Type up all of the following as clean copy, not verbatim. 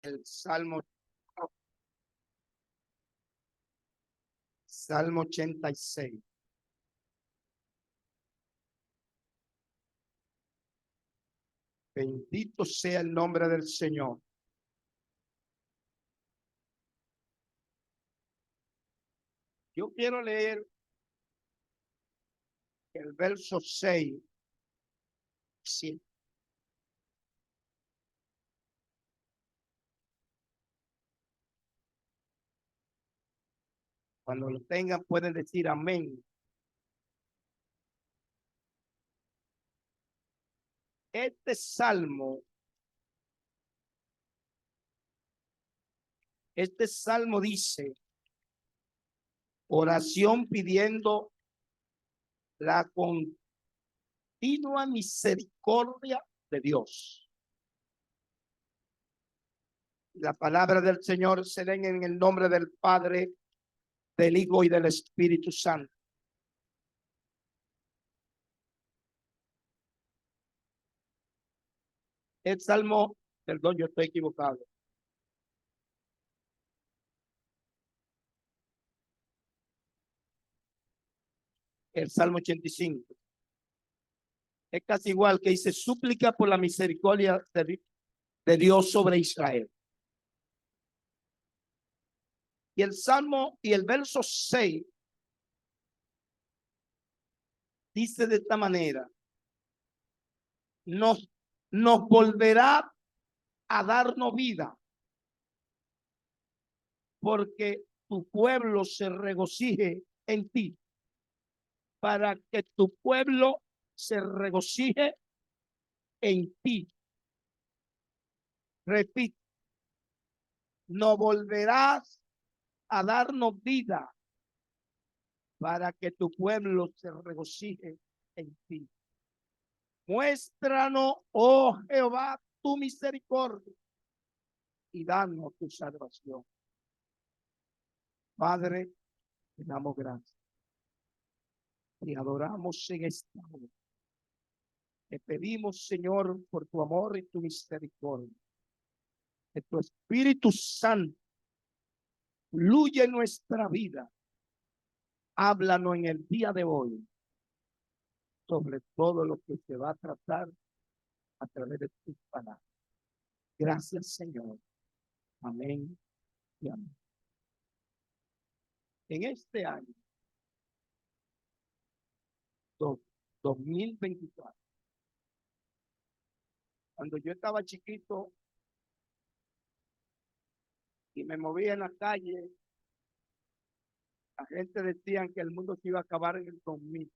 El Salmo 86. Bendito sea el nombre del Señor. Yo quiero leer el verso 6. 7. Cuando lo tengan pueden decir amén. Este salmo dice, oración pidiendo la continua misericordia de Dios. La palabra del Señor se lee en el nombre del Padre, del Hijo y del Espíritu Santo. El salmo, perdón, yo estoy equivocado. El salmo 85. Es casi igual, que dice súplica por la misericordia de Dios sobre Israel. Y el salmo y el verso 6 dice de esta manera: nos volverá a darnos vida, porque tu pueblo se regocije en ti, para que tu pueblo se regocije en ti. Repito, no volverás a darnos vida, para que tu pueblo se regocije en ti. Muéstranos, oh Jehová, tu misericordia y danos tu salvación. Padre, te damos gracias. Te adoramos en esta hora. Te pedimos, Señor, por tu amor y tu misericordia, que tu Espíritu Santo fluya en nuestra vida. Háblanos en el día de hoy sobre todo lo que se va a tratar a través de tus palabras. Gracias, Señor. Amén y amén. En este año 2024, cuando yo estaba chiquito y me movía en la calle, la gente decía que el mundo se iba a acabar en el 2000.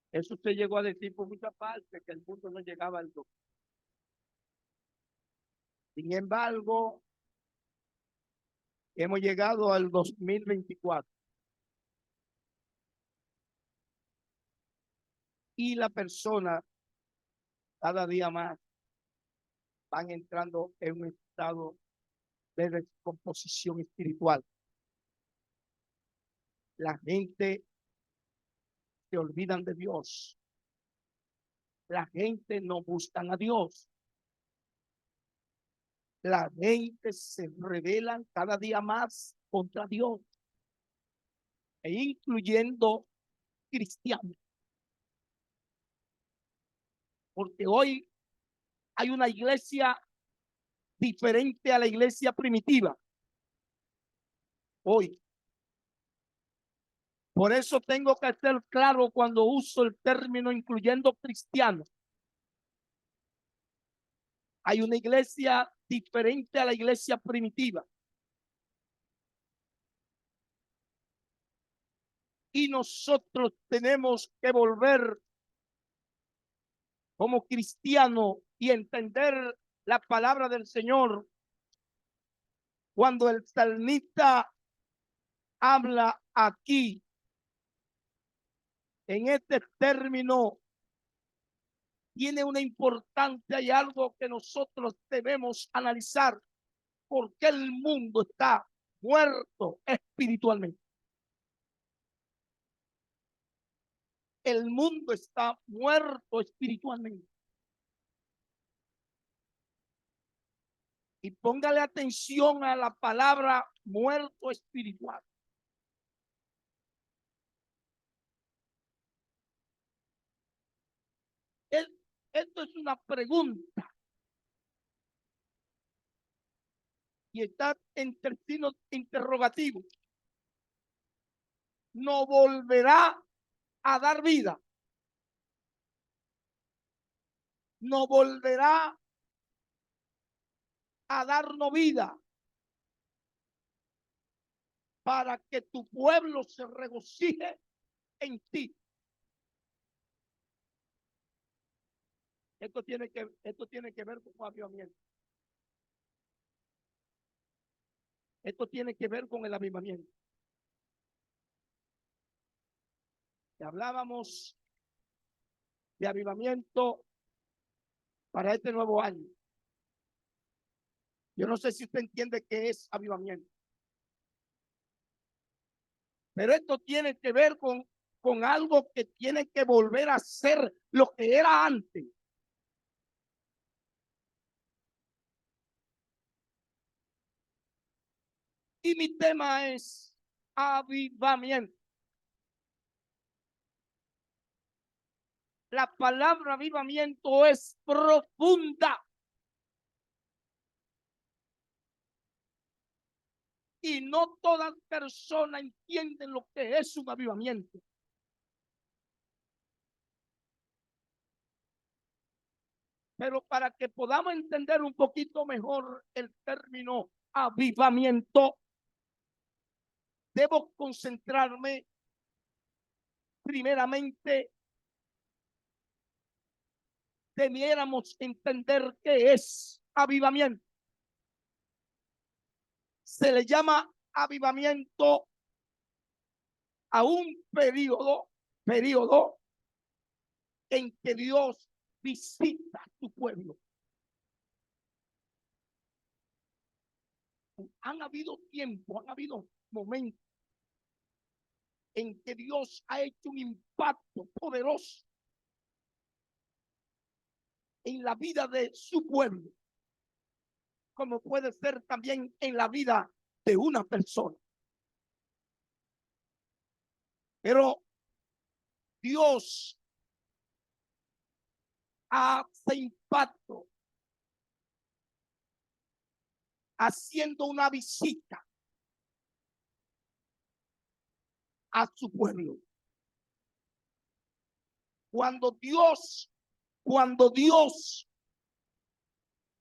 Eso se llegó a decir por muchas partes, que el mundo no llegaba al 2000. Sin embargo, hemos llegado al 2024. Y la persona cada día más van entrando en un estado de descomposición espiritual. La gente se olvidan de Dios. La gente no busca a Dios. La gente se rebela cada día más contra Dios, e incluyendo cristianos. Porque hoy hay una iglesia diferente a la iglesia primitiva. Hoy. Por eso tengo que ser claro cuando uso el término incluyendo cristianos. Hay una iglesia diferente a la iglesia primitiva. Y nosotros tenemos que volver como cristianos y entender la palabra del Señor. Cuando el salmista habla aquí, en este término, tiene una importancia y algo que nosotros debemos analizar. ¿Por qué el mundo está muerto espiritualmente? El mundo está muerto espiritualmente. Y póngale atención a la palabra muerto espiritual. Esto es una pregunta. Y está entre signos interrogativos. ¿No volverá a dar vida? ¿No volverá a darnos vida para que tu pueblo se regocije en ti? Esto tiene que ver con avivamiento. Esto tiene que ver con el avivamiento. Y hablábamos de avivamiento para este nuevo año. Yo no sé si usted entiende qué es avivamiento. Pero esto tiene que ver con algo que tiene que volver a ser lo que era antes. Y mi tema es avivamiento. La palabra avivamiento es profunda. Y no todas personas entienden lo que es un avivamiento. Pero para que podamos entender un poquito mejor el término avivamiento, debo concentrarme primeramente, debiéramos entender qué es avivamiento. Se le llama avivamiento a un periodo en que Dios visita a su pueblo. Han habido tiempos, han habido momentos en que Dios ha hecho un impacto poderoso en la vida de su pueblo, como puede ser también en la vida de una persona. Pero Dios hace impacto haciendo una visita a su pueblo. Cuando Dios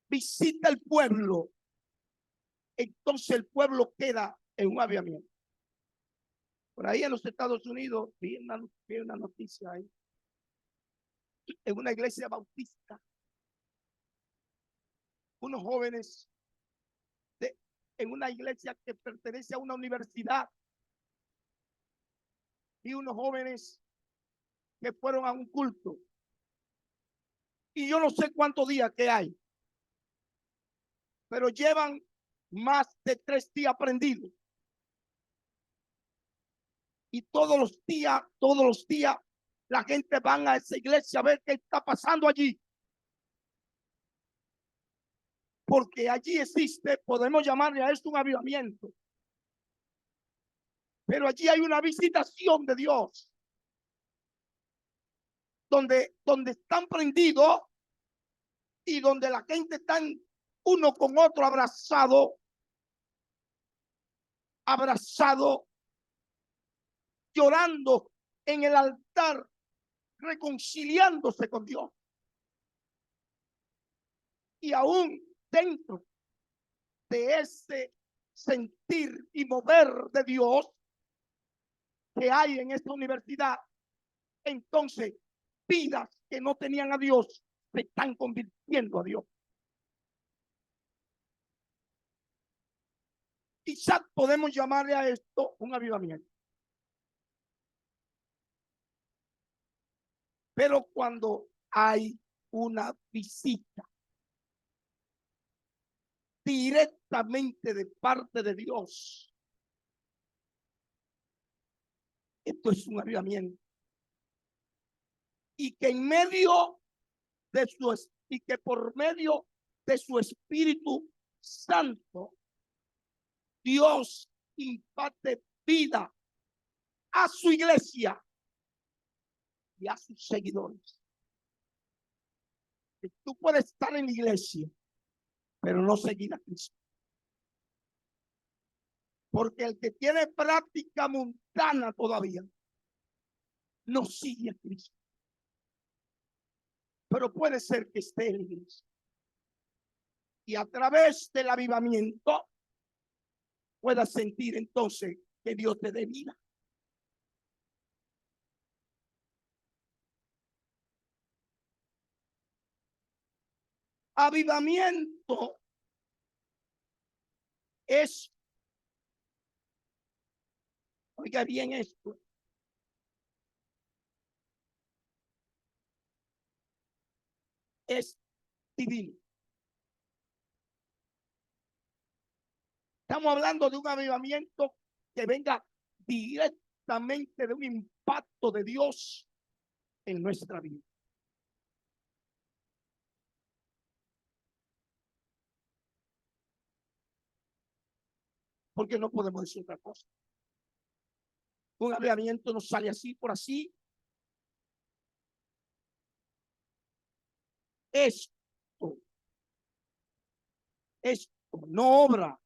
visita el pueblo, entonces el pueblo queda en un avivamiento. Por ahí en los Estados Unidos vi una noticia ahí, en una iglesia bautista, unos jóvenes en una iglesia que pertenece a una universidad, y unos jóvenes que fueron a un culto. Y yo no sé cuántos días que hay, pero llevan más de 3 días prendidos. Y todos los días, la gente van a esa iglesia a ver qué está pasando allí. Porque allí existe, podemos llamarle a esto un avivamiento. Pero allí hay una visitación de Dios. Donde están prendidos y donde la gente está uno con otro abrazado, llorando en el altar, reconciliándose con Dios. Y aún dentro de ese sentir y mover de Dios que hay en esta universidad, entonces vidas que no tenían a Dios se están convirtiendo a Dios. Quizás podemos llamarle a esto un avivamiento. Pero cuando hay una visita directamente de parte de Dios, esto es un avivamiento. Y que en medio de y que por medio de su espíritu Santo, Dios imparte vida a su iglesia y a sus seguidores. Tú puedes estar en la iglesia, pero no seguir a Cristo. Porque el que tiene práctica mundana todavía no sigue a Cristo. Pero puede ser que esté en la iglesia y a través del avivamiento puedas sentir entonces que Dios te dé vida. Avivamiento es, oiga bien esto, es divino. Estamos hablando de un avivamiento que venga directamente de un impacto de Dios en nuestra vida. Porque no podemos decir otra cosa. Un avivamiento no sale así por así. Esto no obra,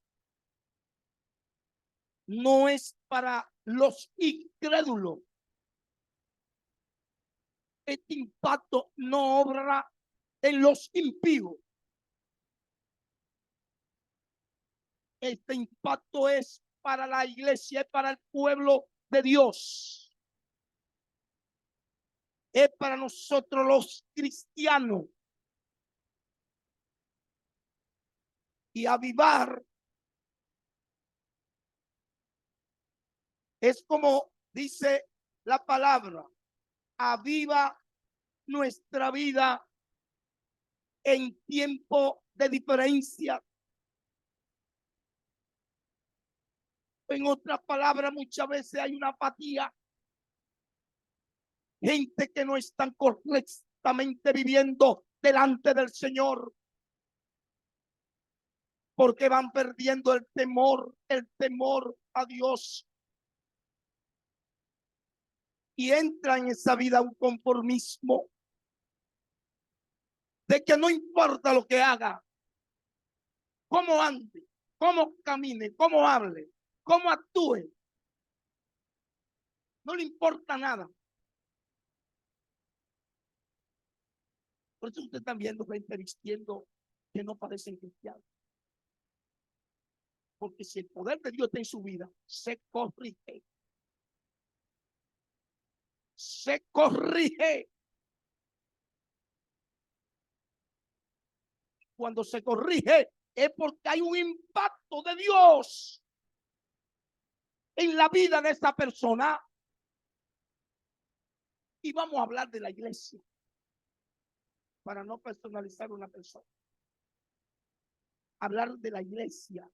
no es para los incrédulos. Este impacto no obra en los impíos. Este impacto es para la iglesia, es para el pueblo de Dios. Es para nosotros los cristianos. Y avivar es como dice la palabra, aviva nuestra vida en tiempo de diferencia. En otras palabras, muchas veces hay una apatía. Gente que no están correctamente viviendo delante del Señor. Porque van perdiendo el temor a Dios. Y entra en esa vida un conformismo. De que no importa lo que haga. Cómo ande, cómo camine, cómo hable, cómo actúe. No le importa nada. Por eso usted está viendo gente vistiendo que no parecen cristianos. Porque si el poder de Dios está en su vida, se corrige. Se corrige. Cuando se corrige es porque hay un impacto de Dios en la vida de esa persona. Y vamos a hablar de la iglesia para no personalizar una persona. Hablar de la iglesia.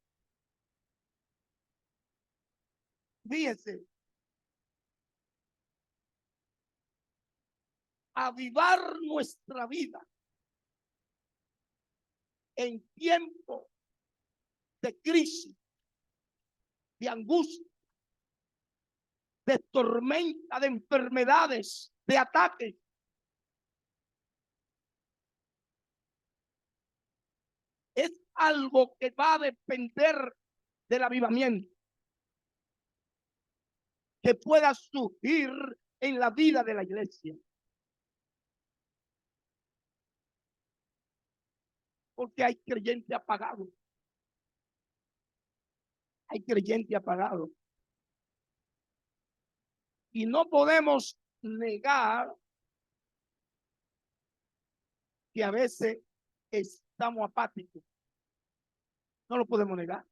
Fíjense, avivar nuestra vida en tiempo de crisis, de angustia, de tormenta, de enfermedades, de ataques. Es algo que va a depender del avivamiento que pueda surgir en la vida de la iglesia. Porque hay creyente apagado. Hay creyente apagado. Y no podemos negar que a veces estamos apáticos. No lo podemos negar.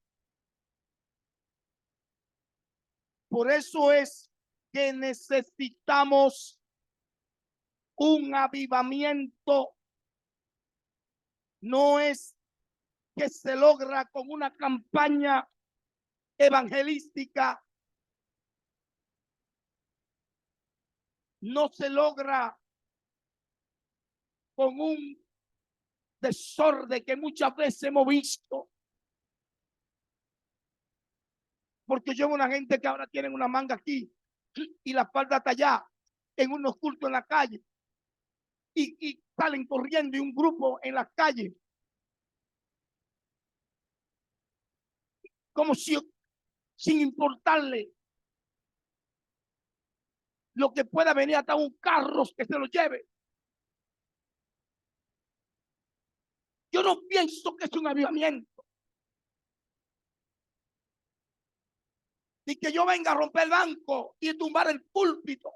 Por eso es que necesitamos un avivamiento. No es que se logra con una campaña evangelística. No se logra con un desorden que muchas veces hemos visto. Porque yo veo una gente que ahora tienen una manga aquí y la espalda hasta allá, en unos cultos en la calle, y salen corriendo y un grupo en la calle, como si sin importarle lo que pueda venir hasta un carro que se lo lleve. Yo no pienso que es un avivamiento, ni que yo venga a romper el banco y tumbar el púlpito.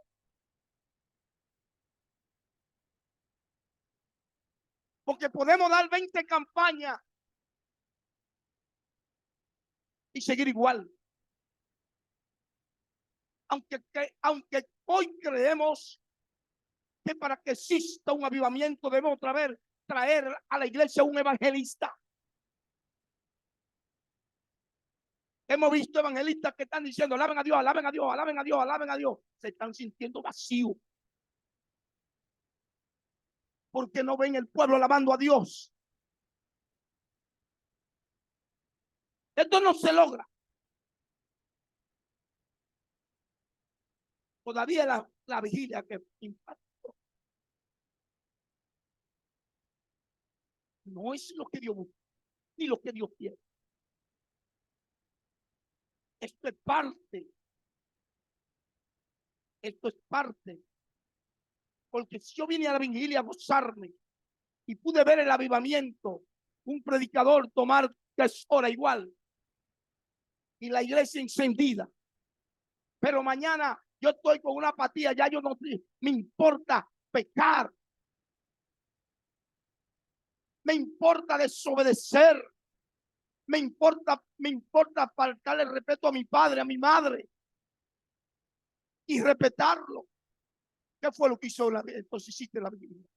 Porque podemos dar 20 campañas y seguir igual. Aunque hoy creemos que para que exista un avivamiento debemos otra vez traer a la iglesia un evangelista. Hemos visto evangelistas que están diciendo alaben a Dios, alaben a Dios, alaben a Dios, alaben a Dios. Se están sintiendo vacíos porque no ven el pueblo alabando a Dios. Esto no se logra. Todavía la vigilia que impactó no es lo que Dios busca, ni lo que Dios quiere. Esto es parte. Esto es parte. Porque si yo vine a la vigilia a gozarme y pude ver el avivamiento, un predicador tomar 3 horas igual y la iglesia encendida, pero mañana yo estoy con una apatía, ya yo no me importa pecar, me importa desobedecer, me importa faltarle el respeto a mi padre, a mi madre y respetarlo. ¿Qué fue lo que hizo entonces hiciste la Biblia?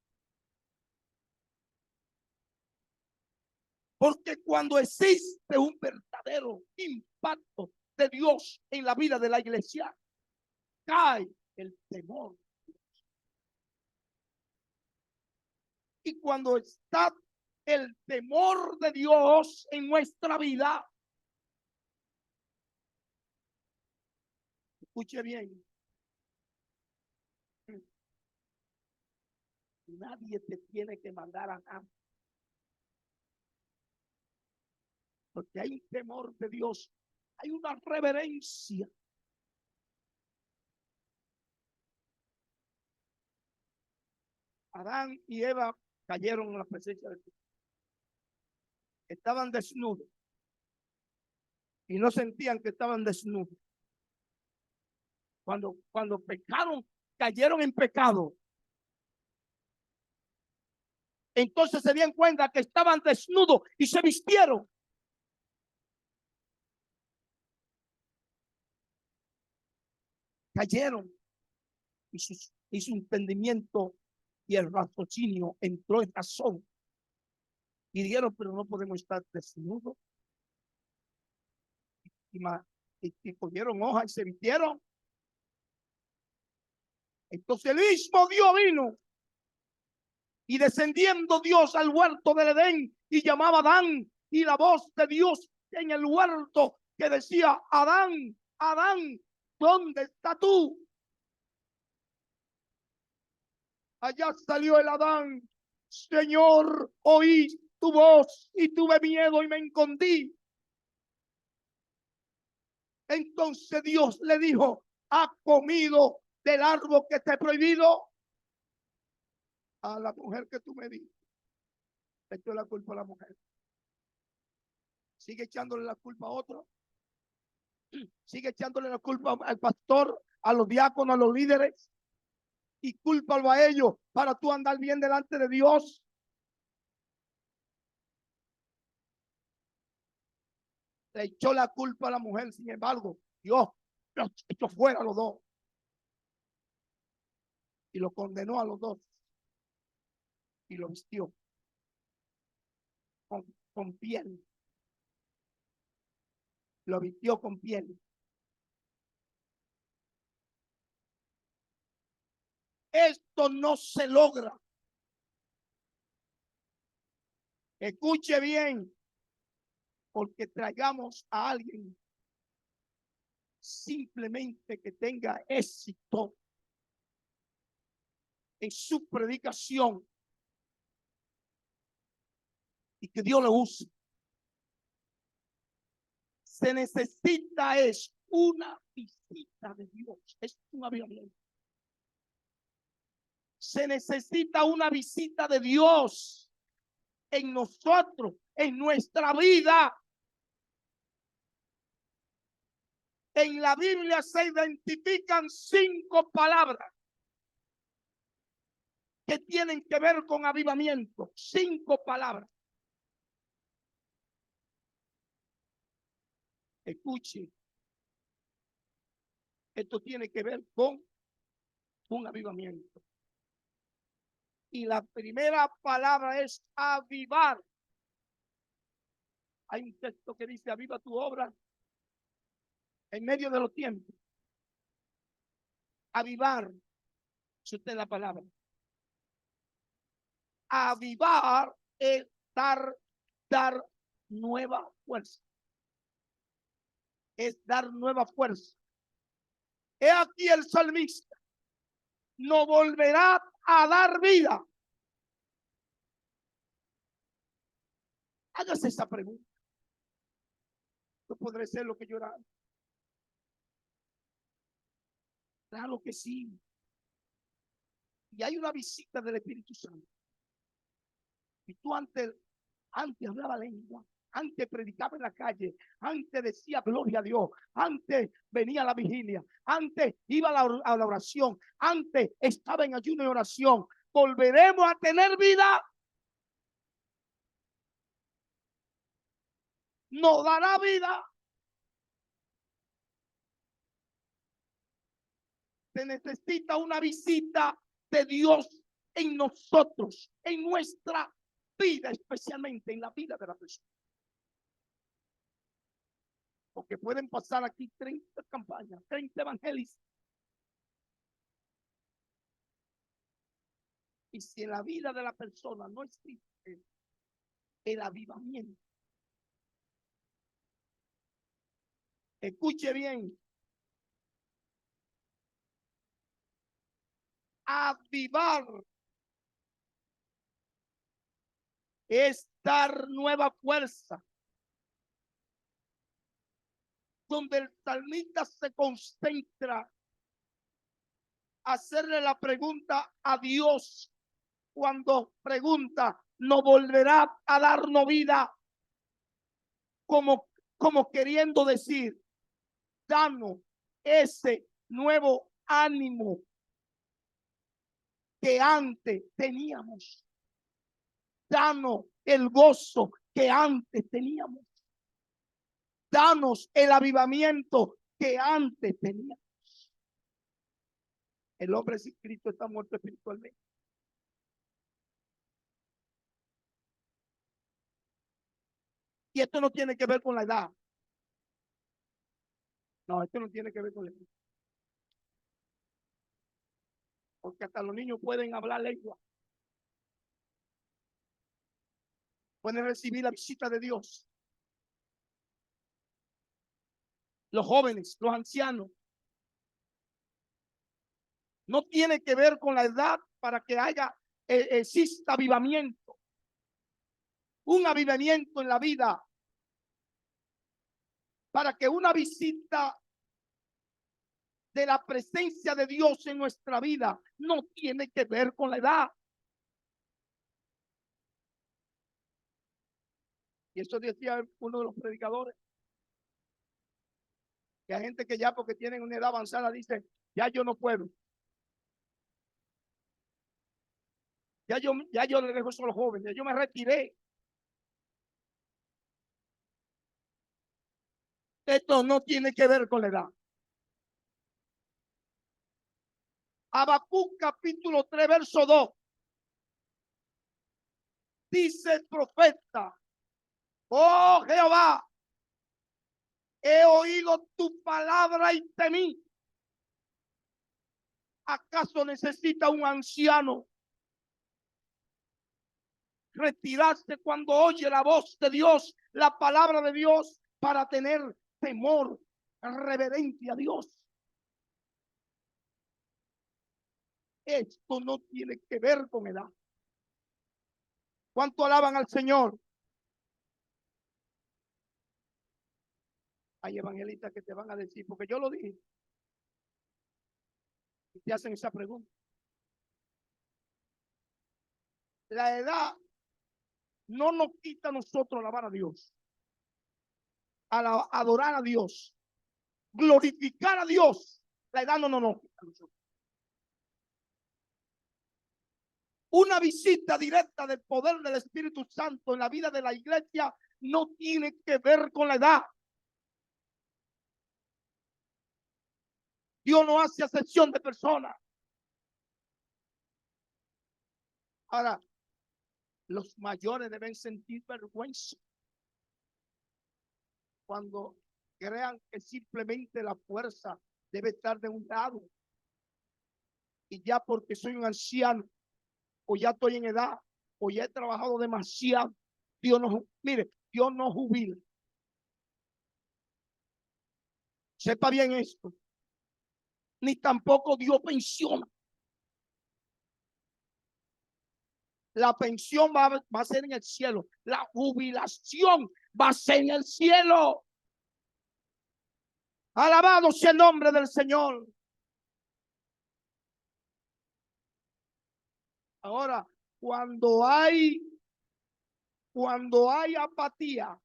Porque cuando existe un verdadero impacto de Dios en la vida de la iglesia, cae el temor. Y cuando está el temor de Dios en nuestra vida, escuche bien, nadie te tiene que mandar a nada. Porque hay un temor de Dios, hay una reverencia. Adán y Eva cayeron en la presencia de Dios. Estaban desnudos y no sentían que estaban desnudos. Cuando pecaron, cayeron en pecado. Entonces se dieron cuenta que estaban desnudos y se vistieron. Cayeron y su entendimiento y el raciocinio entró en razón. Y dijeron, pero no podemos estar desnudos. Y cogieron hojas y se vistieron. Entonces el mismo Dios vino y descendiendo Dios al huerto del Edén y llamaba a Adán, y la voz de Dios en el huerto que decía, Adán, Adán, ¿dónde estás tú? Allá salió el Adán, Señor, oí tu voz y tuve miedo y me escondí. Entonces Dios le dijo, ¿has comido del árbol que te he prohibido? A la mujer que tú me diste, le echó la culpa a la mujer. Sigue echándole la culpa a otro. Sigue echándole la culpa al pastor, a los diáconos, a los líderes. Y cúlpalo a ellos para tú andar bien delante de Dios. Le echó la culpa a la mujer. Sin embargo, Dios los echó fuera a los dos. Y lo condenó a los dos. Y lo vistió con piel. Lo vistió con piel. Esto no se logra. Escuche bien, porque traigamos a alguien simplemente que tenga éxito en su predicación y que Dios lo use. Se necesita es una visita de Dios. Es un avivamiento. Se necesita una visita de Dios en nosotros, en nuestra vida. En la Biblia se identifican 5 palabras que tienen que ver con avivamiento. 5 palabras. Escuche. Esto tiene que ver con un avivamiento. Y la primera palabra es avivar. Hay un texto que dice: aviva tu obra en medio de los tiempos. Avivar, si usted la palabra. Avivar es dar nueva fuerza. Es dar nueva fuerza. He aquí el salmista no volverá a dar vida. Hágase esa pregunta. ¿No podré ser lo que yo era? Claro que sí. Y hay una visita del Espíritu Santo. Y tú antes hablaba lengua, antes predicaba en la calle, antes decía gloria a Dios, antes venía a la vigilia, antes iba a la oración, antes estaba en ayuno y oración. Volveremos a tener vida. Nos dará vida. Se necesita una visita de Dios en nosotros, en nuestra vida, especialmente en la vida de la persona. Porque pueden pasar aquí 30 campañas, 30 evangelistas. Y si en la vida de la persona no existe el avivamiento, escuche bien, avivar es dar nueva fuerza. Donde el salmista se concentra a hacerle la pregunta a Dios. Cuando pregunta, no volverá a darnos vida, como queriendo decir, danos ese nuevo ánimo que antes teníamos. Danos el gozo que antes teníamos. Danos el avivamiento que antes teníamos. El hombre sin Cristo está muerto espiritualmente. Y esto no tiene que ver con la edad. No, esto no tiene que ver con la edad. Porque hasta los niños pueden hablar lengua. Pueden recibir la visita de Dios. Los jóvenes, los ancianos. No tiene que ver con la edad para que exista avivamiento. Un avivamiento en la vida. Para que una visita de la presencia de Dios en nuestra vida no tiene que ver con la edad. Y eso decía uno de los predicadores, que hay gente que ya porque tienen una edad avanzada dice, ya yo no puedo. Ya yo le dejo eso a los jóvenes, yo me retiré. Esto no tiene que ver con la edad. Habacuc capítulo 3 verso 2. Dice el profeta, oh Jehová, he oído tu palabra y temí. ¿Acaso necesita un anciano retirarse cuando oye la voz de Dios, la palabra de Dios, para tener temor reverente a Dios. Esto no tiene que ver con edad. ¿Cuánto alaban al Señor? Hay evangelistas que te van a decir, porque yo lo dije, y te hacen esa pregunta. La edad no nos quita a nosotros alabar a Dios, adorar a Dios, glorificar a Dios. La edad no nos quita a nosotros. Una visita directa del poder del Espíritu Santo en la vida de la iglesia no tiene que ver con la edad. Dios no hace acepción de personas. Ahora, los mayores deben sentir vergüenza cuando crean que simplemente la fuerza debe estar de un lado. Y ya porque soy un anciano, o ya estoy en edad, o ya he trabajado demasiado, Dios no, mire, Dios no jubila. Sepa bien esto. Ni tampoco Dios pensiona. La pensión va a ser en el cielo. La jubilación va a ser en el cielo. Alabado sea el nombre del Señor. Ahora, cuando hay apatía,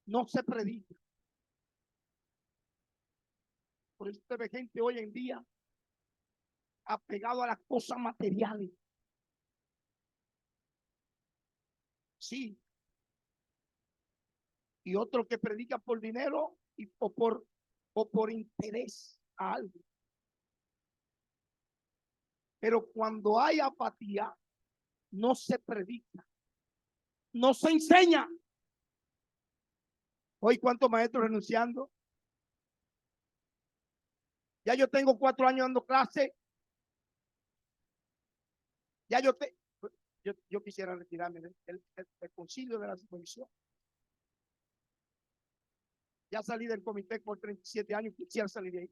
no se predica. Por eso usted ve gente hoy en día apegado a las cosas materiales. Sí. Y otro que predica por dinero o por interés a algo. Pero cuando hay apatía, no se predica, no se enseña. Hoy, ¿cuántos maestros renunciando? Ya yo tengo 4 años dando clase. Ya yo quisiera retirarme del concilio de la supervisión. Ya salí del comité por 37 años, quisiera salir de ahí.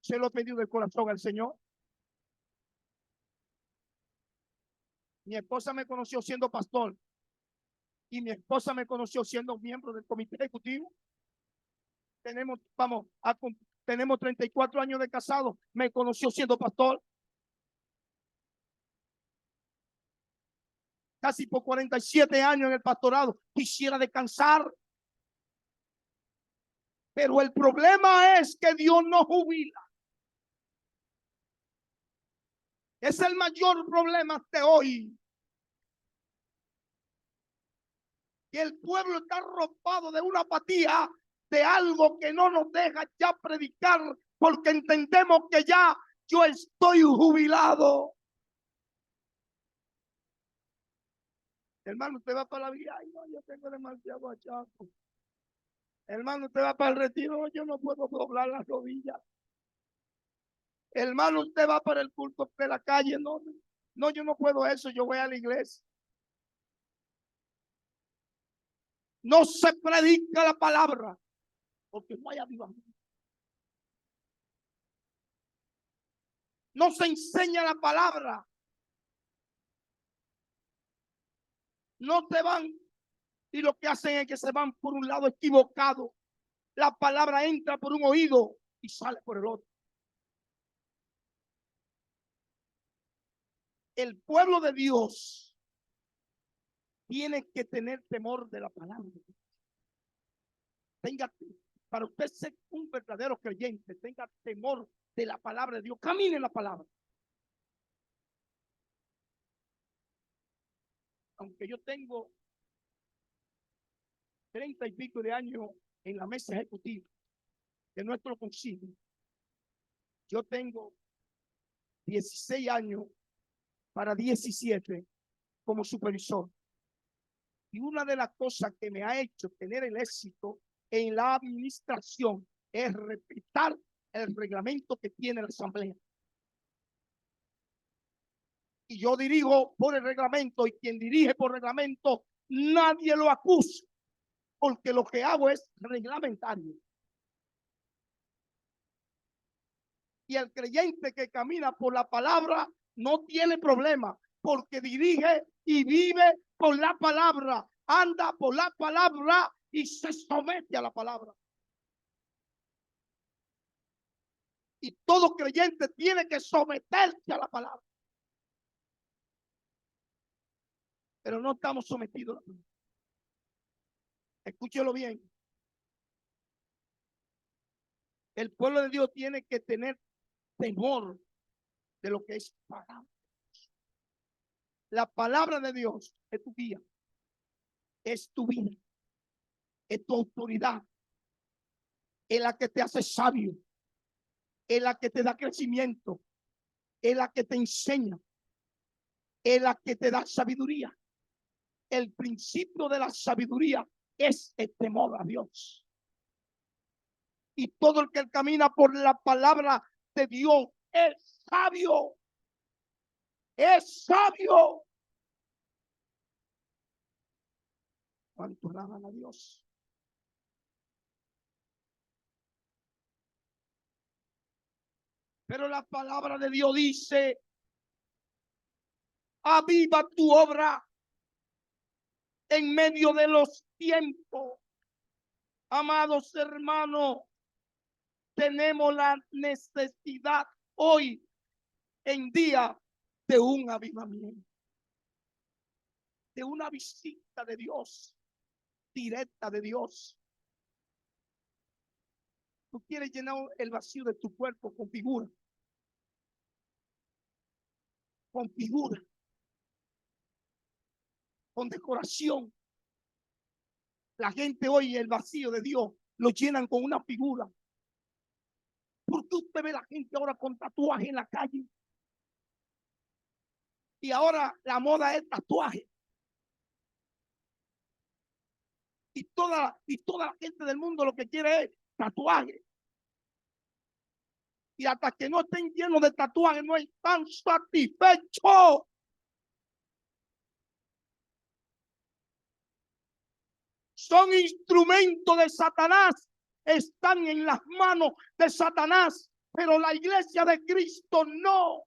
Se lo he pedido del corazón al Señor. Mi esposa me conoció siendo pastor y mi esposa me conoció siendo miembro del comité ejecutivo. Tenemos 34 años de casado. Me conoció siendo pastor. Casi por 47 años en el pastorado. Quisiera descansar. Pero el problema es que Dios no jubila. Es el mayor problema de hoy. Que el pueblo está arropado de una apatía, de algo que no nos deja ya predicar, porque entendemos que ya yo estoy jubilado. Hermano, usted va para la vida. Ay, no, yo tengo demasiado achaco. Hermano, usted va para el retiro. Yo no puedo doblar las rodillas. Hermano, usted va para el culto de la calle. No, no, yo no puedo eso. Yo voy a la iglesia. No se predica la palabra porque no hay avivamiento. No se enseña la palabra. No te van. Y lo que hacen es que se van por un lado equivocado. La palabra entra por un oído y sale por el otro. El pueblo de Dios tiene que tener temor de la palabra. Para usted ser un verdadero creyente, tenga temor de la palabra de Dios. Camine en la palabra. Aunque yo tengo 30 y pico de años en la mesa ejecutiva de nuestro concilio, yo tengo 16 años para 17 como supervisor. Y una de las cosas que me ha hecho tener el éxito en la administración es respetar el reglamento que tiene la asamblea. Y yo dirijo por el reglamento, y quien dirige por reglamento, nadie lo acusa, porque lo que hago es reglamentario. Y el creyente que camina por la palabra no tiene problema, porque dirige y vive por la palabra, anda por la palabra y se somete a la palabra. Y todo creyente tiene que someterse a la palabra. Pero no estamos sometidos. Escúchelo bien. El pueblo de Dios tiene que tener temor de lo que es palabra. La palabra de Dios es tu guía, es tu vida, es tu autoridad, es la que te hace sabio, es la que te da crecimiento, es la que te enseña, es la que te da sabiduría. El principio de la sabiduría es el temor a Dios. Y todo el que camina por la palabra de Dios es sabio. Es sabio. ¿Cuánto alaban a Dios? Pero la palabra de Dios dice: aviva tu obra en medio de los tiempos. Amados hermanos, tenemos la necesidad hoy en día de un avivamiento, de una visita de Dios, directa de Dios. Tú quieres llenar el vacío de tu cuerpo con figura, con figura, con decoración. La gente hoy el vacío de Dios lo llenan con una figura. ¿Por qué usted ve la gente ahora con tatuaje en la calle? Y ahora la moda es tatuaje. Y toda la gente del mundo lo que quiere es tatuaje. Y hasta que no estén llenos de tatuajes no están satisfechos. Son instrumentos de Satanás. Están en las manos de Satanás. Pero la iglesia de Cristo no.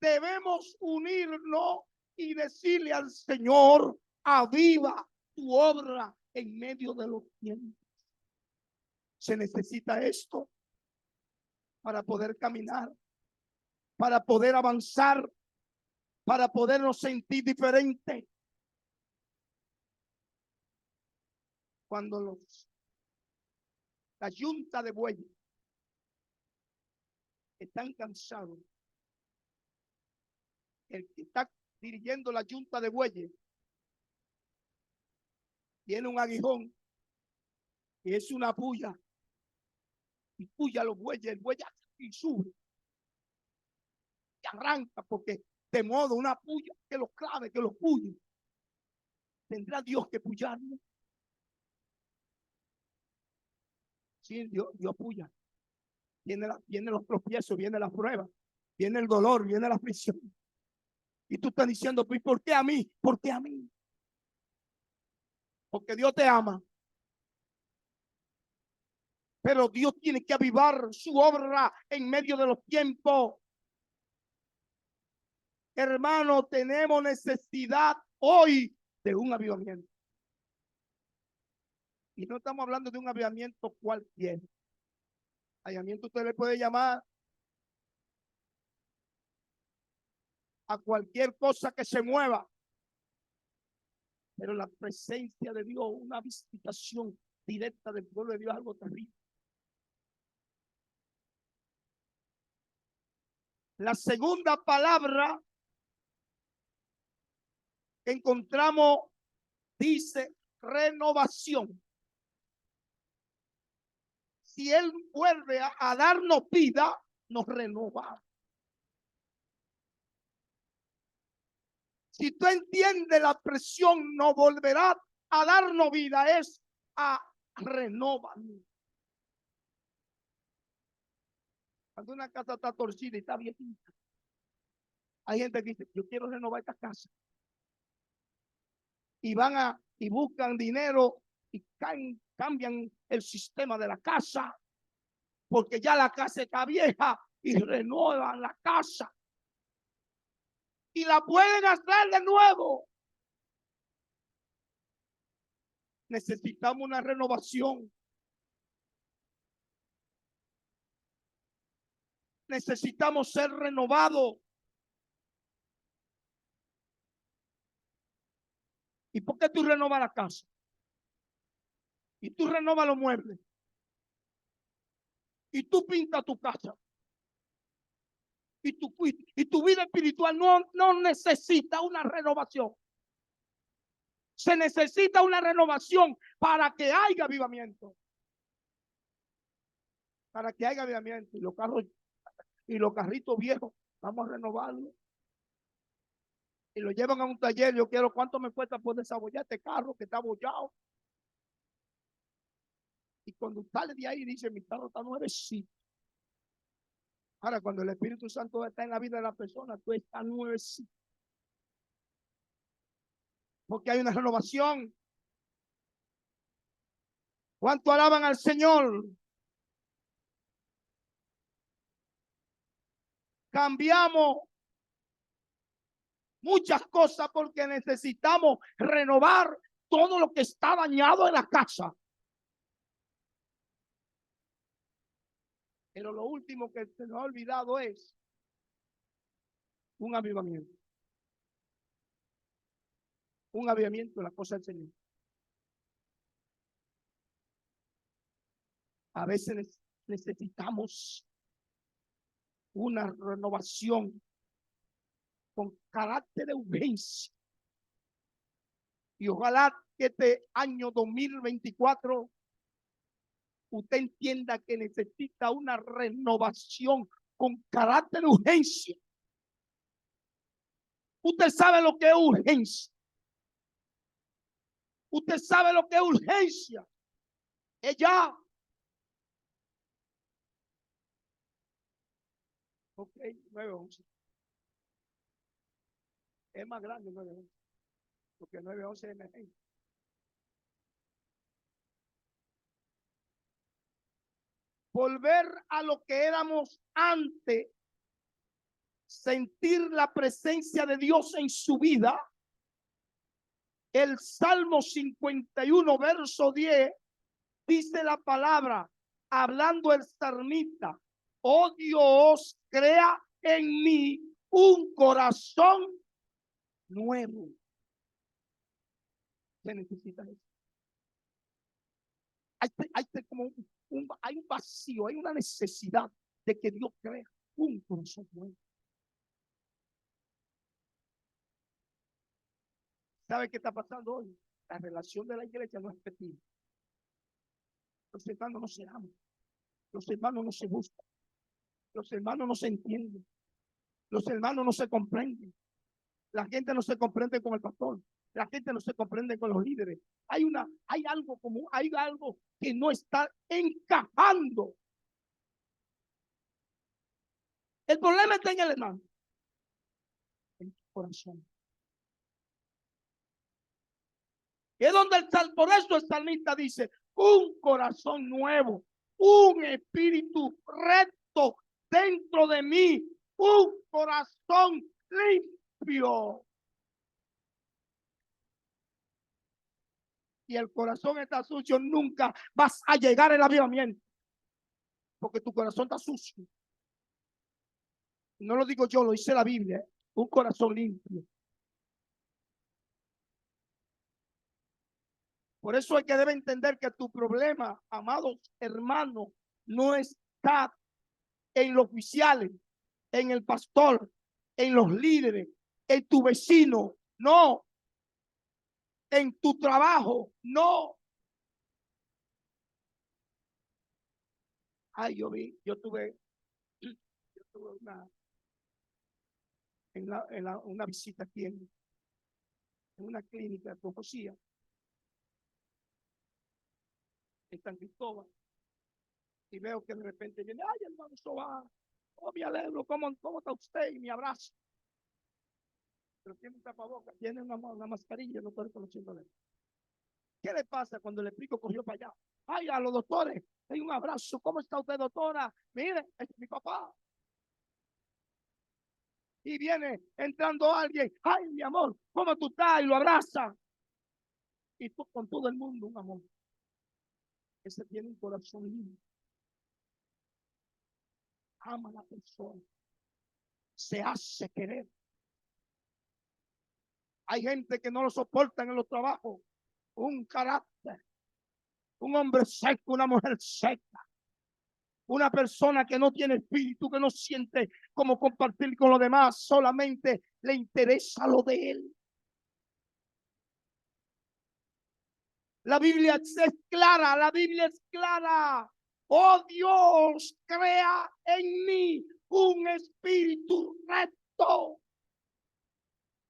Debemos unirnos y decirle al Señor: aviva tu obra en medio de los tiempos. Se necesita esto para poder caminar, para poder avanzar, para podernos sentir diferentes. Cuando la yunta de bueyes están cansados, el que está dirigiendo la yunta de bueyes tiene un aguijón y es una puya, y puya los bueyes, el buey y sube y arranca, porque de modo una puya que los clave, que los puye. Tendrá Dios que puyarlo. Sí, Dios puya. Viene los tropiezos, viene la prueba, viene el dolor, viene la aflicción. Y tú estás diciendo: ¿por qué a mí? ¿Por qué a mí? Porque Dios te ama. Pero Dios tiene que avivar su obra en medio de los tiempos. Hermano, tenemos necesidad hoy de un avivamiento. Y no estamos hablando de un avivamiento cualquiera. Avivamiento usted le puede llamar a cualquier cosa que se mueva. Pero la presencia de Dios, una visitación directa del pueblo de Dios, es algo terrible. La segunda palabra que encontramos dice renovación. Si Él vuelve a darnos vida, nos renova. Si tú entiendes la expresión no volverá a darnos vida, es a renovarnos. Cuando una casa está torcida y está viejita, Hay gente que dice, yo quiero renovar esta casa. Y y buscan dinero y cambian el sistema de la casa, porque ya la casa está vieja y renuevan la casa. Y la pueden hacer de nuevo. Necesitamos una renovación. Necesitamos ser renovados. ¿Y por qué tú renovas la casa? Y tú renovas los muebles. Y tú pintas tu casa. Y tu vida espiritual no necesita una renovación. Se necesita una renovación para que haya avivamiento. Para que haya avivamiento. Y los carros y los carritos viejos, vamos a renovarlos. Y lo llevan a un taller. Yo quiero, ¿cuánto me cuesta por desabollar este carro que está abollado? Y cuando sale de ahí dice, mi carro está nuevecito. Ahora, cuando el Espíritu Santo está en la vida de la persona, tú estás nuevecito. Porque hay una renovación. ¿Cuánto alaban al Señor? Cambiamos muchas cosas porque necesitamos renovar todo lo que está dañado en la casa. Pero lo último que se nos ha olvidado es un avivamiento. Un avivamiento en la cosa del Señor. A veces necesitamos una renovación con carácter de urgencia. Y ojalá que este año 2024 usted entienda que necesita una renovación con carácter de urgencia. Usted sabe lo que es urgencia. Usted sabe lo que es urgencia. Es ya. Ok, 911. Es más grande 911. Porque 911 es emergencia. Volver a lo que éramos antes. Sentir la presencia de Dios en su vida. El Salmo 51, verso 10, dice la palabra, hablando el salmista, oh Dios, crea en mí un corazón nuevo. Se necesita eso. Hay un vacío, hay una necesidad de que Dios crea un corazón nuevo. ¿Sabe qué está pasando hoy? La relación de la iglesia no es efectiva. Los hermanos no se aman. Los hermanos no se buscan. Los hermanos no se entienden. Los hermanos no se comprenden. La gente no se comprende con el pastor. La gente no se comprende con los líderes. Hay algo que no está encajando. El problema está en el hermano, en tu corazón. Y es donde por eso el salmista dice, un corazón nuevo, un espíritu recto dentro de mí, un corazón limpio. Y el corazón está sucio, nunca vas a llegar al avivamiento. Porque tu corazón está sucio. No lo digo yo, lo dice la Biblia. Un corazón limpio. Por eso hay que debe entender que tu problema, amados hermanos, no está en los oficiales, en el pastor, en los líderes, en tu vecino, no, en tu trabajo, no. Ay, yo tuve una visita aquí en una clínica de profecía en San Cristóbal. Y veo que de repente viene, ay, hermano Soba, oh, me alegro, ¿cómo está usted? Y me abraza. pero tiene un tapabocas, tiene una mascarilla, no estoy reconociéndole. ¿Qué le pasa cuando el pico cogió para allá? Ay, a los doctores, hay un abrazo. ¿Cómo está usted, doctora? Mire, es mi papá. Y viene entrando alguien. Ay, mi amor, ¿cómo tú estás? Y lo abraza. Y tú con todo el mundo, un amor. Ese tiene un corazón lindo. Ama a la persona. Se hace querer. Hay gente que no lo soportan en los trabajos. Un carácter. Un hombre seco, una mujer seca. Una persona que no tiene espíritu, que no siente cómo compartir con los demás, solamente le interesa lo de él. La Biblia es clara, la Biblia es clara. Oh Dios, crea en mí un espíritu recto.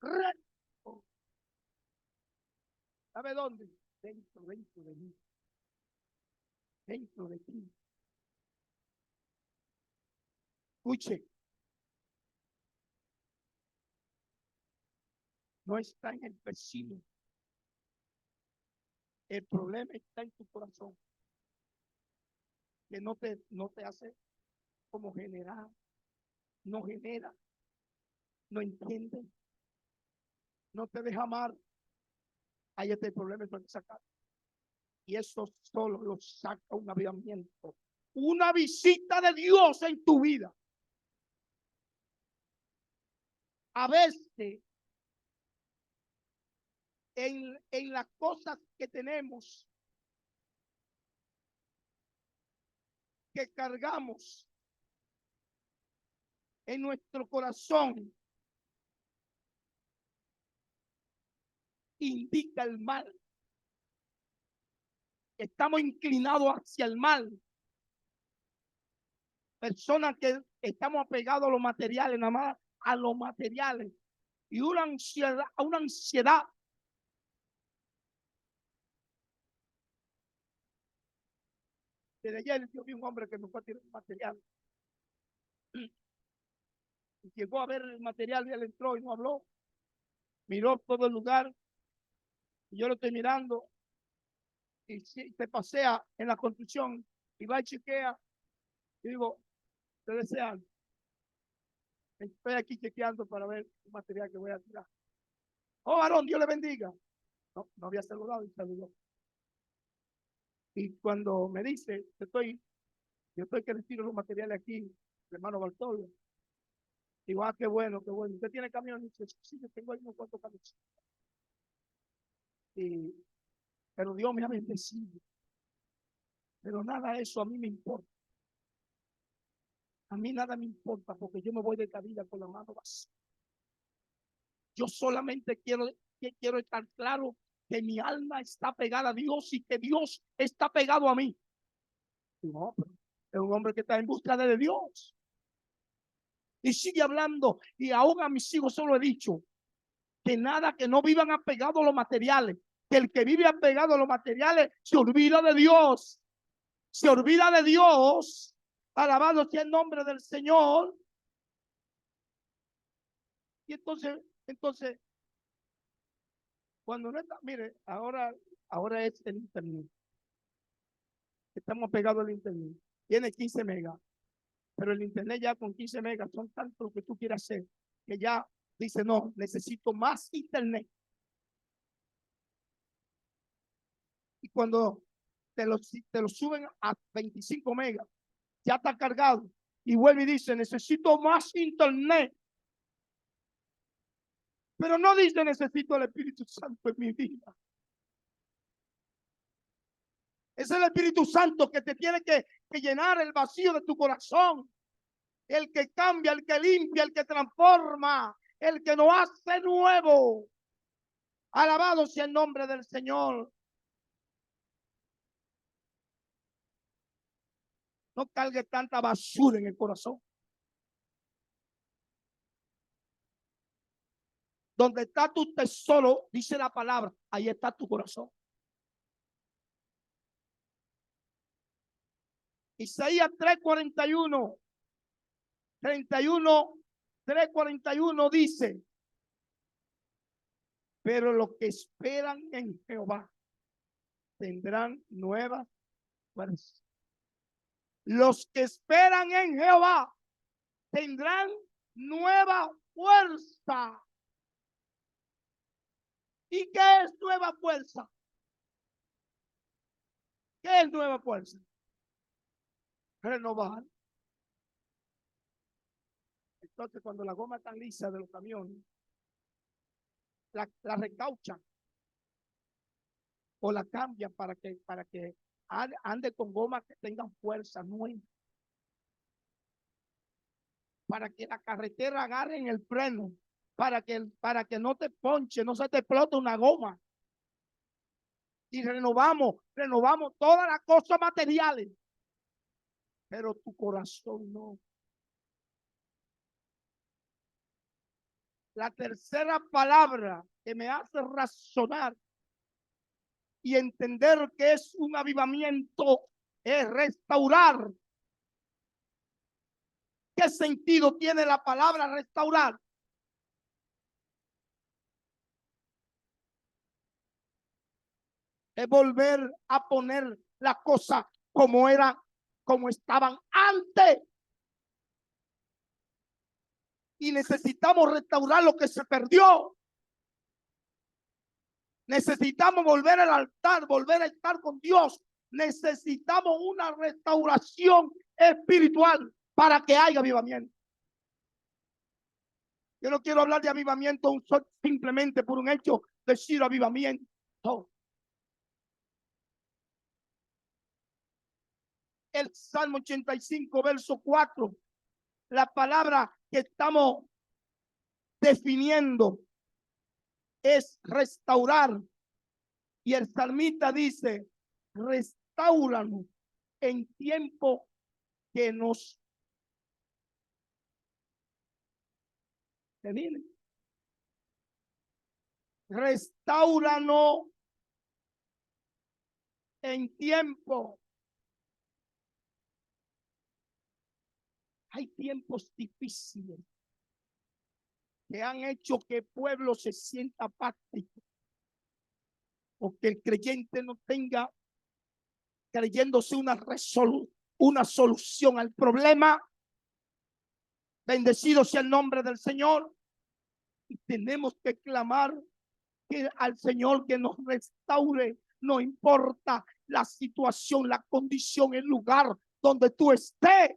Recto. ¿Sabe dónde? Dentro de mí. Dentro de ti. Escuche. No está en el vecino. El problema está en tu corazón. Que no te hace como generar. No genera. No entiende. No te deja amar. Ahí está el problema, es para sacar. Y eso solo lo saca un avivamiento. Una visita de Dios en tu vida. A veces, en las cosas que tenemos, que cargamos en nuestro corazón, indica el mal. Estamos inclinados hacia el mal. Personas que estamos apegados a los materiales, nada más a los materiales. Y una ansiedad. Desde ayer yo vi un hombre que me fue a tirar el material. Y llegó a ver el material y él entró y no habló. Miró todo el lugar. Y yo lo estoy mirando. Y si te pasea en la construcción y va y chequea. Y digo, te desean. Estoy aquí chequeando para ver el material que voy a tirar. Oh, varón, Dios le bendiga. No, no había saludado y saludó. Y cuando me dice, yo estoy que le tiro los materiales aquí, el hermano Bartolo. Digo, qué bueno, qué bueno. ¿Usted tiene camión? Y dice, sí, yo tengo ahí unos cuantos camiones. Pero Dios me ha bendecido. Pero nada de eso a mí me importa. A mí nada me importa porque yo me voy de esta vida con la mano vacía. Yo solamente quiero estar claro que mi alma está pegada a Dios y que Dios está pegado a mí. No, pero es un hombre que está en busca de Dios. Y sigue hablando. Y aún a mis hijos solo he dicho que nada, que no vivan apegados a los materiales. Que el que vive apegado a los materiales se olvida de Dios. Se olvida de Dios. Alabado sea el nombre del Señor. Y entonces, cuando no está, mire, ahora es el internet. Estamos pegados al internet. Tiene 15 megas. Pero el internet ya con 15 megas son tanto lo que tú quieras hacer, que ya dice, no, necesito más internet. Y cuando te lo suben a 25 megas, ya está cargado. Y vuelve y dice, necesito más internet. Pero no dice, necesito el Espíritu Santo en mi vida. Es el Espíritu Santo que te tiene que llenar el vacío de tu corazón. El que cambia, el que limpia, el que transforma, el que nos hace nuevo. Alabado sea el nombre del Señor. No cargue tanta basura en el corazón. Donde está tu tesoro, dice la palabra, ahí está tu corazón. Isaías 3:41, 31, 3:41 dice, Pero los que esperan en Jehová tendrán nuevas fuerzas. Los que esperan en Jehová tendrán nueva fuerza. ¿Y qué es nueva fuerza? ¿Qué es nueva fuerza? Renovar. Entonces, cuando la goma está lisa de los camiones, la recauchan o la cambian para que ande con gomas que tengan fuerza nueva. Para que la carretera agarre en el freno, para que no te ponche, no se te explote una goma. Y renovamos todas las cosas materiales, pero tu corazón no. La tercera palabra que me hace razonar y entender que es un avivamiento es restaurar. ¿Qué sentido tiene la palabra restaurar? Es volver a poner las cosas como eran, como estaban antes. Y necesitamos restaurar lo que se perdió. Necesitamos volver al altar, volver a estar con Dios. Necesitamos una restauración espiritual para que haya avivamiento. Yo no quiero hablar de avivamiento simplemente por un hecho, decir avivamiento. El Salmo 85, verso 4, la palabra que estamos definiendo es restaurar. Y el salmista dice, restáuranos en tiempo que nos termine. Restáuranos en tiempo. Hay tiempos difíciles que han hecho que el pueblo se sienta apático, o que el creyente no tenga creyéndose una solución al problema. Bendecido sea el nombre del Señor. Y tenemos que clamar al Señor que nos restaure. No importa la situación, la condición, el lugar donde tú estés.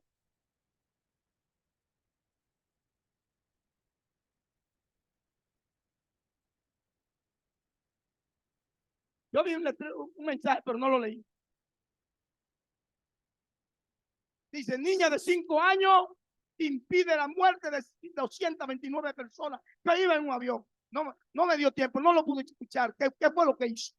Yo vi un mensaje, pero no lo leí. Dice, niña de 5 años impide la muerte de 229 personas que iban en un avión. No me dio tiempo, no lo pude escuchar. ¿Qué fue lo que hizo?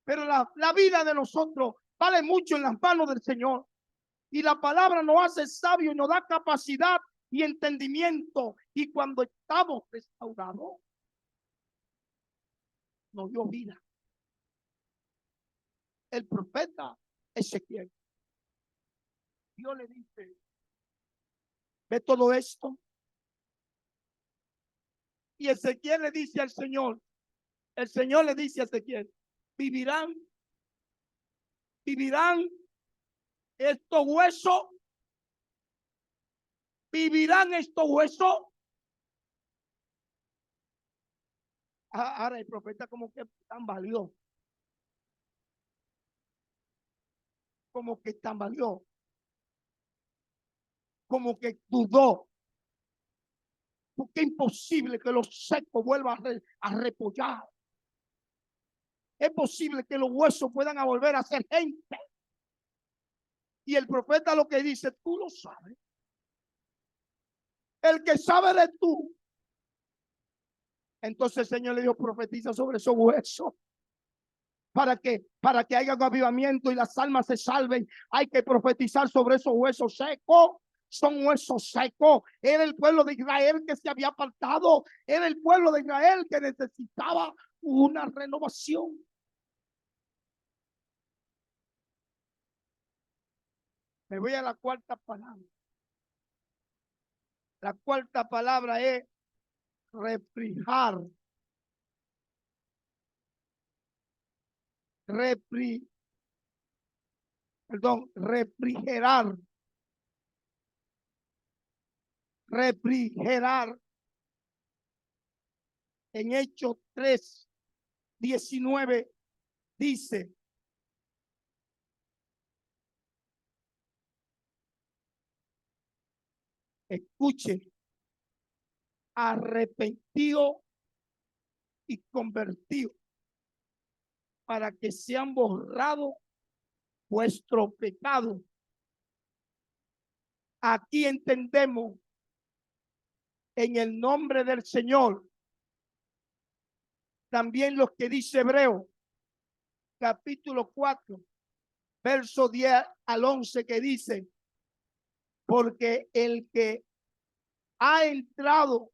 Pero la vida de nosotros vale mucho en las manos del Señor. Y la palabra nos hace sabio y nos da capacidad y entendimiento. Y cuando estamos restaurados, nos dio vida. El profeta Ezequiel, Dios le dice, ve todo esto. Y Ezequiel le dice al Señor, el Señor le dice a Ezequiel, vivirán estos huesos, vivirán estos huesos. Ahora el profeta como que tambaleó, como que tambaleó, como que dudó, porque es imposible que los secos vuelvan a repollar. Es posible que los huesos puedan volver a ser gente. Y el profeta lo que dice, tú lo sabes. El que sabe de tú. Entonces el Señor le dijo, profetiza sobre esos huesos. Para que haya un avivamiento y las almas se salven, hay que profetizar sobre esos huesos secos. Son huesos secos. Era el pueblo de Israel que se había apartado. Era el pueblo de Israel que necesitaba una renovación. Me voy a la cuarta palabra. La cuarta palabra es refrigerar. Refri, refrigerar. Refrigerar. En Hechos 3:19 dice: escuche, arrepentido y convertido, para que sean borrados vuestro pecado. Aquí entendemos en el nombre del Señor también lo que dice Hebreo capítulo 4 verso 10 al 11, que dice: porque el que ha entrado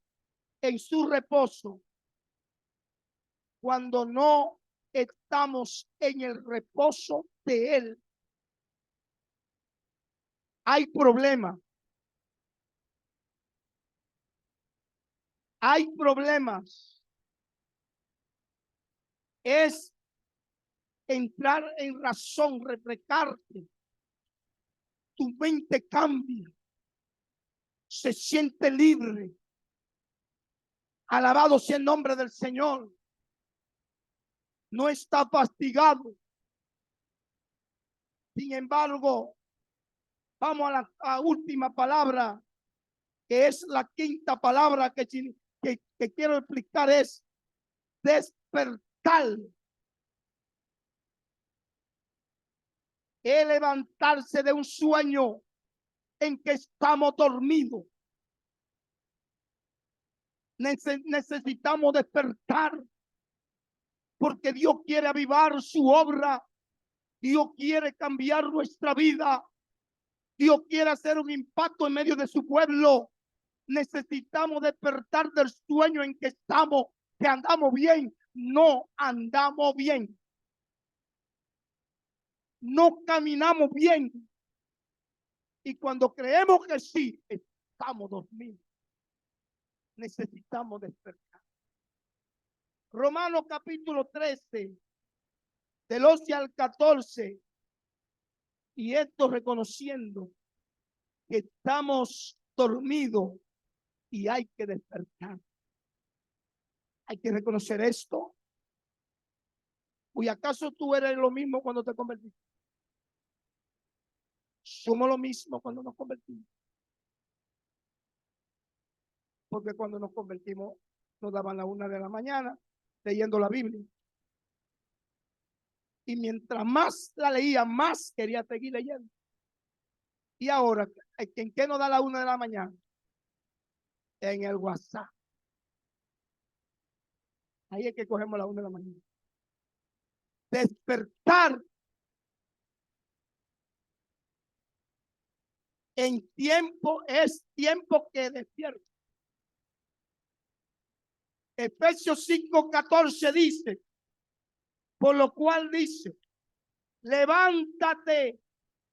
en su reposo, cuando no estamos en el reposo de él, hay problemas. Hay problemas. Es entrar en razón, refrescarte. Tu mente cambia. Se siente libre. Alabado sea el nombre del Señor. No está fastigado. Sin embargo, vamos a la última palabra, que es la quinta palabra que quiero explicar, es despertar. Es levantarse de un sueño en que estamos dormidos. Necesitamos despertar, porque Dios quiere avivar su obra. Dios quiere cambiar nuestra vida. Dios quiere hacer un impacto en medio de su pueblo. Necesitamos despertar del sueño en que estamos, que andamos bien. No andamos bien. No caminamos bien. Y cuando creemos que sí, estamos dormidos. Necesitamos despertar. Romanos capítulo 13, del 11 al 14. Y esto reconociendo que estamos dormidos y hay que despertar. Hay que reconocer esto. ¿Y acaso tú eres lo mismo cuando te convertiste? Somos lo mismo cuando nos convertimos. Porque cuando nos convertimos nos daban la 1 de la mañana leyendo la Biblia. Y mientras más la leía, más quería seguir leyendo. Y ahora, ¿en qué nos da la 1 de la mañana? En el WhatsApp. Ahí es que cogemos la 1 de la mañana. Despertar en tiempo es tiempo que despierta. Efesios 5:14 dice: por lo cual dice, levántate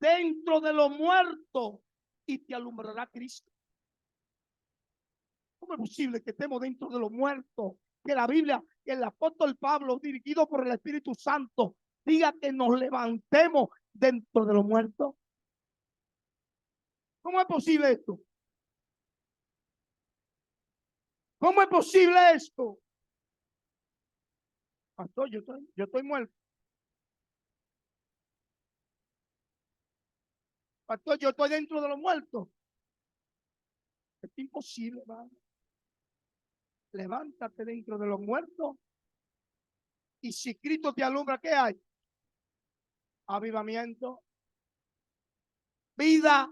dentro de los muertos y te alumbrará Cristo. ¿Cómo es posible que estemos dentro de los muertos? Que la Biblia, que el apóstol Pablo, dirigido por el Espíritu Santo, diga que nos levantemos dentro de los muertos. ¿Cómo es posible esto? ¿Cómo es posible esto? Pastor, yo estoy muerto. Pastor, yo estoy dentro de los muertos. Es imposible, hermano. Levántate dentro de los muertos. Y si Cristo te alumbra, ¿qué hay? Avivamiento, vida,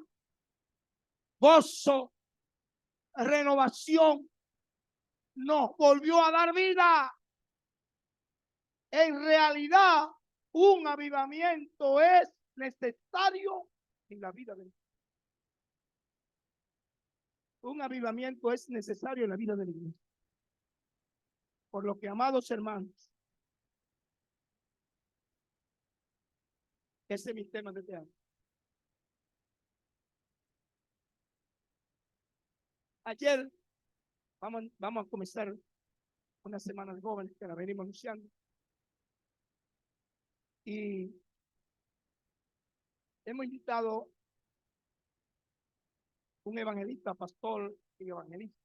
gozo, renovación. Nos volvió a dar vida. En realidad, un avivamiento es necesario en la vida del. Un avivamiento es necesario en la vida de la iglesia. Por lo que, amados hermanos, ese es mi tema de este año. Ayer vamos a comenzar una semana de jóvenes que la venimos anunciando. Y hemos invitado un evangelista, pastor y evangelista,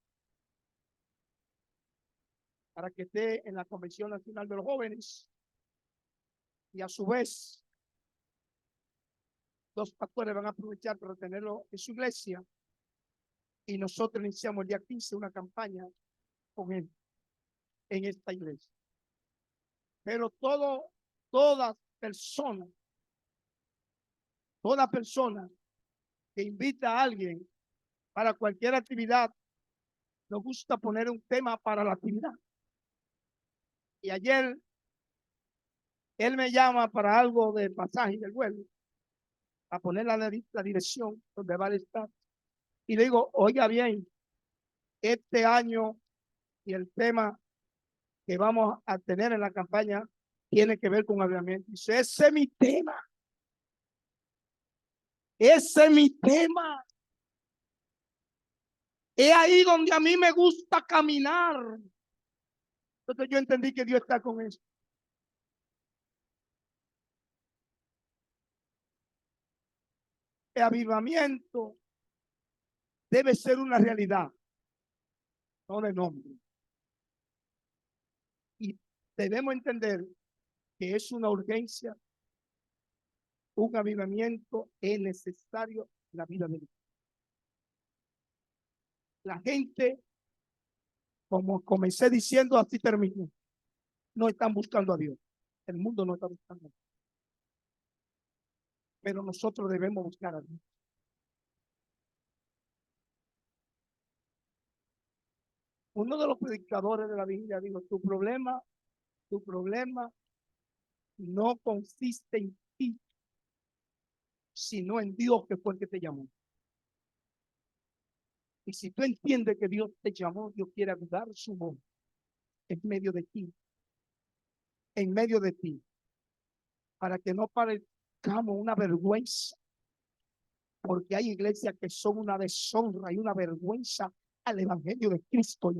para que esté en la Convención Nacional de los Jóvenes. Y a su vez, los pastores van a aprovechar para tenerlo en su iglesia. Y nosotros iniciamos el día 15 una campaña con él en esta iglesia. Pero toda persona que invita a alguien para cualquier actividad, nos gusta poner un tema para la actividad. Y ayer él me llama para algo del pasaje del vuelo, a poner la dirección donde va a estar. Y le digo, oiga bien, este año y el tema que vamos a tener en la campaña tiene que ver con avivamiento. Dice, ese es mi tema. Ese es mi tema. Es ahí donde a mí me gusta caminar. Entonces yo entendí que Dios está con eso. El avivamiento debe ser una realidad, no de nombre. Y debemos entender que es una urgencia, un avivamiento es necesario en la vida de Dios. La gente, como comencé diciendo, así termino, no están buscando a Dios. El mundo no está buscando a Dios. Pero nosotros debemos buscar a Dios. Uno de los predicadores de la Biblia dijo, tu problema no consiste en ti, sino en Dios, que fue el que te llamó. Y si tú entiendes que Dios te llamó, Dios quiere ayudar su voz en medio de ti, para que no parezcamos una vergüenza, porque hay iglesias que son una deshonra y una vergüenza al evangelio de Cristo.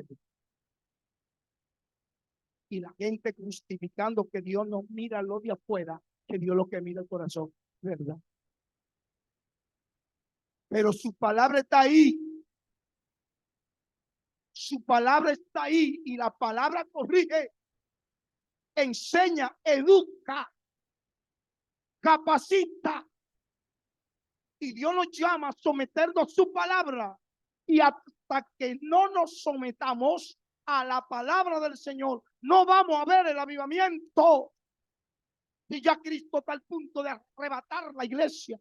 Y la gente justificando que Dios no mira lo de afuera, que Dios lo que mira el corazón, ¿verdad? Pero su palabra está ahí. Su palabra está ahí y la palabra corrige, enseña, educa, capacita. Y Dios nos llama a someternos a su palabra. Y hasta que no nos sometamos a la palabra del Señor, no vamos a ver el avivamiento. Y ya Cristo está al punto de arrebatar la iglesia.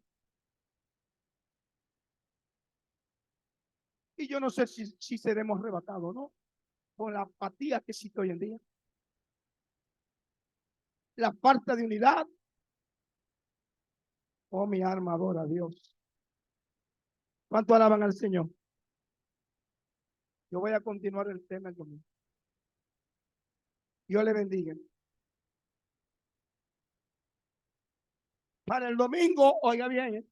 Y yo no sé si seremos arrebatados o no, con la apatía que existe hoy en día, la falta de unidad. Oh, mi alma adora a Dios. ¿Cuánto alaban al Señor? Yo voy a continuar el tema conmigo. Dios le bendiga. Para el domingo, oiga bien,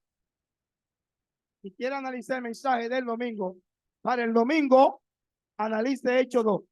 si quiere analizar el mensaje del domingo, para el domingo, analice Hechos 2.